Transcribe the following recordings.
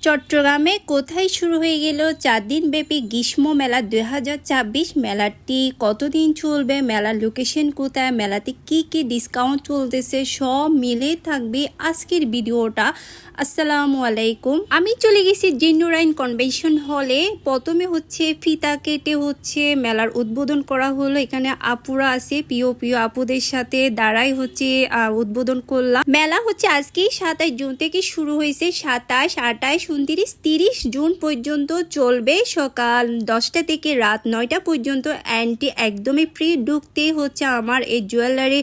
চট্টগ্রামে কোথায় শুরু হয়ে গেল 4 দিন ব্যাপী গ্রীষ্ম মেলা 2026। মেলাটি কতদিন চলবে, মেলার লোকেশন কোথায়, মেলাতে কি কি ডিসকাউন্ট চলতেছে, সব মিলে থাকবে আজকের ভিডিওটা। আসসালামু আলাইকুম। আমি চলে গেছি জিন্নুরাইন কনভেনশন হলে। প্রথমে ফিতা কেটে মেলার উদ্বোধন করা হলো। এখানে আপুরা আছে, প্রিয় প্রিয় আপুদের সাথে দাঁড়াই উদ্বোধন করলাম। মেলা আজকে 27 জুন থেকে শুরু হয়েছে। 27, 28, 29, 30 জুন পর্যন্ত চলবে। সকাল 10টা থেকে রাত 9টা পর্যন্ত এন্ট্রি একদমই ফ্রি। ঢুকতে আমার এই জুয়েলারি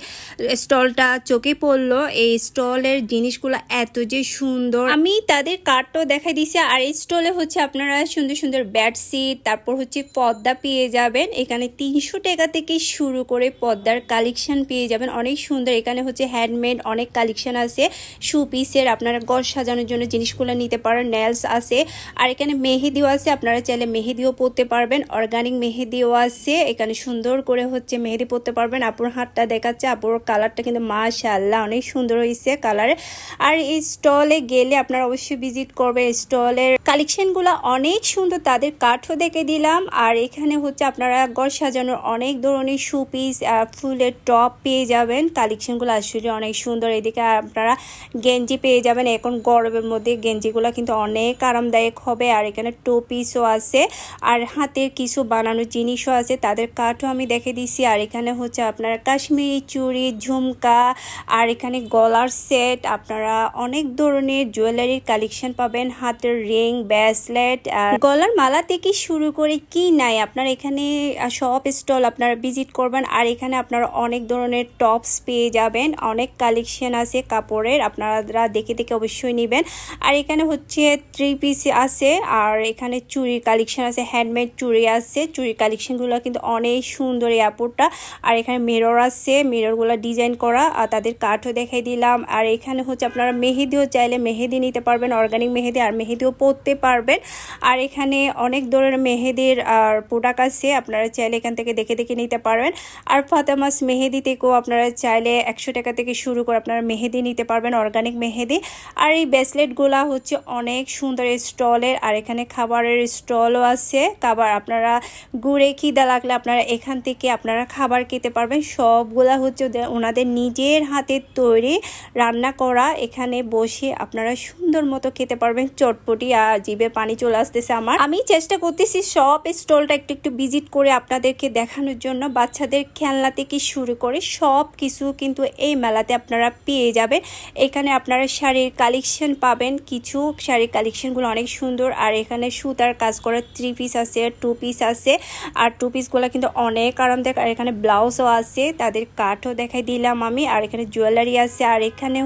স্টলটা চোখে পড়লো। এই স্টলের জিনিসগুলো এত যে সুন্দর, আমি তাদের কার্ডটাও দেখাই দিছি। আর এই স্টলে আপনারা সুন্দর সুন্দর বেডশিট, তারপর পর্দা পেয়ে যাবেন। এখানে 300 টাকা থেকে শুরু করে পর্দার কালেকশন পেয়ে যাবেন, অনেক সুন্দর। এখানে হ্যান্ডমেড অনেক কালেকশন আছে, শু পিসের, আপনারা ঘর সাজানোর জন্য জিনিসগুলো নিতে পারেন। নেলস আছে, আর এখানে মেহেদিও আছে, আপনারা চাইলে মেহেদিও পরতে পারবেন। অর্গানিক মেহেদিও আছে, এখানে সুন্দর করে মেহেদি পরতে পারবেন। আপুর হাতটা দেখাচ্ছে, আপুর কালারটা কিন্তু মাশাআল্লাহ অনেক সুন্দর হয়েছে কালার। আর এই স্টলে গেলে আপনারা অবশ্যই ভিজিট করবেন। স্টলের কালেকশনগুলো অনেক সুন্দর, তাদের কাঠও দেখে দিলাম। আর এখানে আপনারা ঘর সাজানোর অনেক ধরনের শু পিস, ফুলের টপ পেয়ে যাবেন। কালেকশনগুলো আসলে অনেক সুন্দর। এদিকে আপনারা গেঞ্জি পেয়ে যাবেন, এখন গরমের মধ্যে গেঞ্জিগুলো কিন্তু অনেক আরামদায়ক হবে। আর এখানে টোপিসও আছে, আর হাতের কিছু বানানোর জিনিসও আছে, তাদের কাঠও আমি দেখে দিছি। আর এখানে আপনারা কাশ্মীরি চুড়ি, ঝুমকা, আর এখানে গলার সেট, আপনারা অনেক ধরনের জুয়েলারির কালেকশন পাবেন। হাতের রিং, ব্রেসলেট, গলার মালা থেকে শুরু করে কি নাই, আপনারা এখানে সব স্টল আপনারা ভিজিট করবেন। আর এখানে আপনারা অনেক ধরনের টপস পেয়ে যাবেন, অনেক কালেকশন আছে কাপড়ের, আপনারা দেখে দেখে অবশ্যই নেবেন। আর এখানে 3 পিস আছে, আর এখানে চুড়ির কালেকশন আছে, হ্যান্ডমেড চুড়ি আছে। চুড়ির কালেকশনগুলো কিন্তু অনেক সুন্দর এই আপুরটা। আর এখানে মিরর আছে, মিররগুলো ডিজাইন করা, আর তাদের কাঠও দেখাই দিলাম। আর এখানে আপনারা মেহেদিও চাইলে মেহেদি নিতে পারবেন, অর্গানিক মেহেদি, আর মেহেদিও পরতে পারবেন। আর এখানে অনেক ধরনের মেহেদির প্রোডাক্ট আছে, আপনারা চাইলে এখান থেকে দেখে দেখে নিতে পারবেন। আর ফাতেমাস মেহেদি থেকেও আপনারা চাইলে 100 টাকা থেকে শুরু করে আপনারা মেহেদি নিতে পারবেন, অর্গানিক মেহেদি। আর এই ব্রেসলেটগুলা অনেক সুন্দর স্টলের। আর এখানে খাবারের স্টলও আছে, খাবার আপনারা ঘুরে খিদা লাগলে আপনারা এখান থেকে আপনারা খাবার খেতে পারবেন। সবগুলা ওনাদের নিজের হাতের তৈরি, রান্না করা। এখানে বসে আপনারা সুন্দর মতো খেতে পারবেন। চটপটি, আর জিভে পানি চলে আসতেছে আমার। আমি চেষ্টা করতেছি সব স্টলটা একটু একটু ভিজিট করে আপনাদেরকে দেখানোর জন্য। বাচ্চাদের খেলনা থেকে শুরু করে সব কিছু কিন্তু এই মেলাতে আপনারা পেয়ে যাবেন। এখানে আপনারা শাড়ির কালেকশন পাবেন, কিছু শাড়ির কালেকশনগুলো অনেক সুন্দর। আর এখানে সুতার কাজ করা 3 পিস আছে, 2 পিস আছে, আর 2 পিসগুলো কিন্তু অনেক আরামদায়ক। আর এখানে ব্লাউজও আছে, তাদের কাঠও দেখাই দিলাম আমি। আর এখানে জুয়েলারি আছে, আর এখানে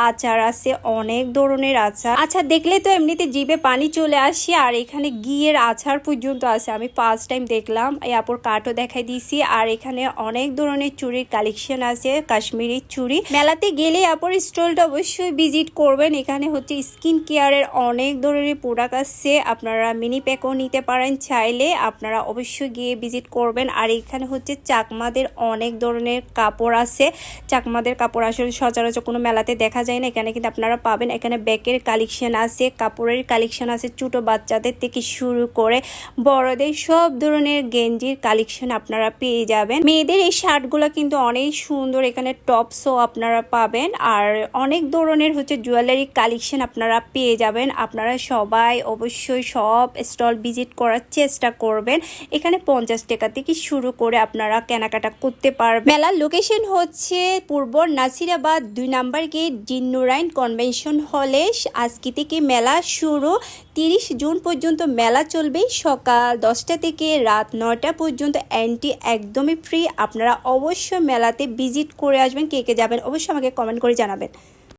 আচার আছে, অনেক ধরনের আচার দেখলে তো এমনিতে জিভে পানি চলে আসে। আর এখানে ঘিয়ের আচার পর্যন্ত আছে, আমি ফার্স্ট টাইম দেখলাম। এই আপুর কাঠও দেখাই দিছি। আর এখানে অনেক ধরনের চুড়ির কালেকশন আছে, কাশ্মীরি চুড়ি। মেলাতে গেলে আপুর স্টলটা অবশ্যই ভিজিট করবেন। এখানে স্কিন কেয়ারের অনেক ধরনের প্রোডাক্ট আছে, আপনারা মিনি প্যাকও নিতে পারেন চাইলে, আপনারা অবশ্যই গিয়ে ভিজিট করবেন। আর এখানে চাকমাদের অনেক ধরনের কাপড় আছে। চাকমাদের কাপড় আসলে সচরাচর কোনো মেলাতে দেখা যায় না, এখানে কিন্তু আপনারা পাবেন। এখানে ব্যাগের কালেকশন আছে, কাপড়ের কালেকশন আছে, ছোট বাচ্চাদের থেকে শুরু করে বড়দের সব ধরনের গেঞ্জির কালেকশন আপনারা পেয়ে যাবেন। মেয়েদের এই শার্টগুলো কিন্তু অনেক সুন্দর, এখানে টপসও আপনারা পাবেন। আর অনেক ধরনের জুয়েলারি কালেকশন আপনারা পেয়ে যাবেন। আপনারা সবাই অবশ্যই সব স্টল ভিজিট করার চেষ্টা করবেন। এখানে 50 টাকা থেকে শুরু করে আপনারা কেনাকাটা করতে পারবেন। মেলার লোকেশন পূর্ব নাসিরাবাদ 2 নাম্বার গেট, জিন্নুরাইন কনভেনশন হলে। আজকে থেকে মেলা শুরু, 30 জুন পর্যন্ত মেলা চলবে। সকাল 10টা থেকে রাত 9টা পর্যন্ত এন্ট্রি একদমই ফ্রি। আপনারা অবশ্যই মেলাতে ভিজিট করে আসবেন। কে কে যাবেন অবশ্যই আমাকে কমেন্ট করে জানাবেন।